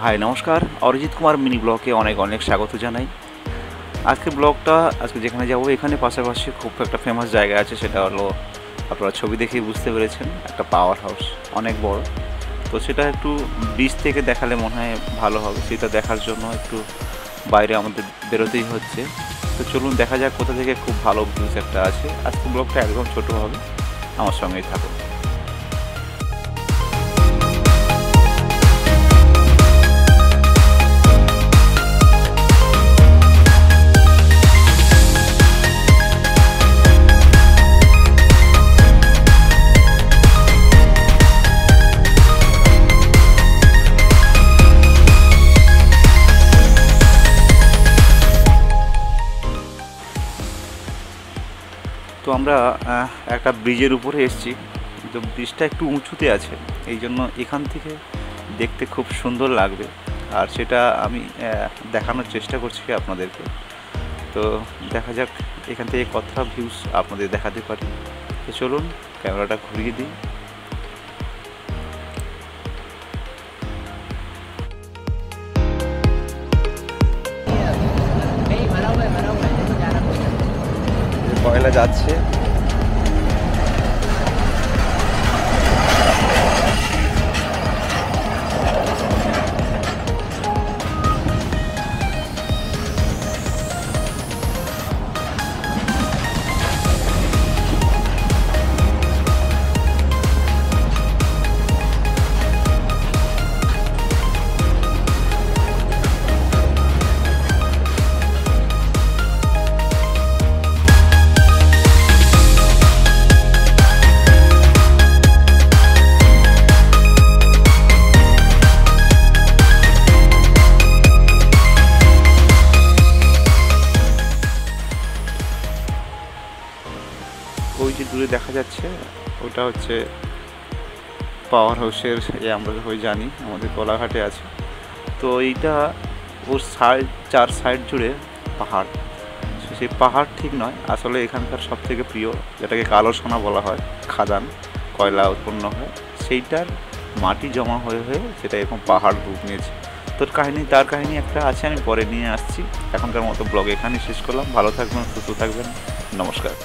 High নমস্কার, Arijit Kumar mini ব্লগে অনেক অনেক স্বাগত জানাই। আজকে যেখানে যাব এখানে পাশাপাশি খুব একটা ফেমাস জায়গা আছে, সেটা হলো আপনারা ছবি দেখেই বুঝতে পেরেছেন, একটা পাওয়ার হাউস অনেক বড়। তো সেটা একটু বিচ থেকে দেখালে মনে হয় ভালো হবে, সেটা দেখার জন্য একটু বাইরে আমাদের বেরোতেই হচ্ছে। তো চলুন দেখা যাক কোথা থেকে খুব ভালো ভিউজ একটা আছে। আজকে ব্লগটা একদম ছোটো হবে, আমার সঙ্গেই থাকুন। তো আমরা একটা ব্রিজের উপরে এসেছি। তো ব্রিজটা একটু উঁচুতে আছে, এই জন্য এখান থেকে দেখতে খুব সুন্দর লাগবে, আর সেটা আমি দেখানোর চেষ্টা করছি আপনাদেরকে। তো দেখা যাক এখান থেকে কতটা ভিউজ আপনাদের দেখাতে পারি। তো চলুন ক্যামেরাটা ঘুরিয়ে দিই। কয়লা যাচ্ছে, ওই যে দূরে দেখা যাচ্ছে ওটা হচ্ছে পাওয়ার হাউসের, আমরা সবাই জানি আমাদের কোলাঘাটে আছে। তো এইটা ওর চার সাইড জুড়ে পাহাড়। সেই পাহাড় ঠিক নয়, আসলে এখানকার সব থেকে প্রিয়, যেটাকে কালো সোনা বলা হয়, খাদান, কয়লা উৎপন্ন হয়, সেইটার মাটি জমা হয়ে হয়ে সেটা এরকম পাহাড় রূপ নিয়েছে। তার কাহিনী একটা আছে, আমি পরে নিয়ে আসছি। এখনকার মতো ব্লগ এখানেই শেষ করলাম। ভালো থাকবেন, সুস্থ থাকবেন, নমস্কার।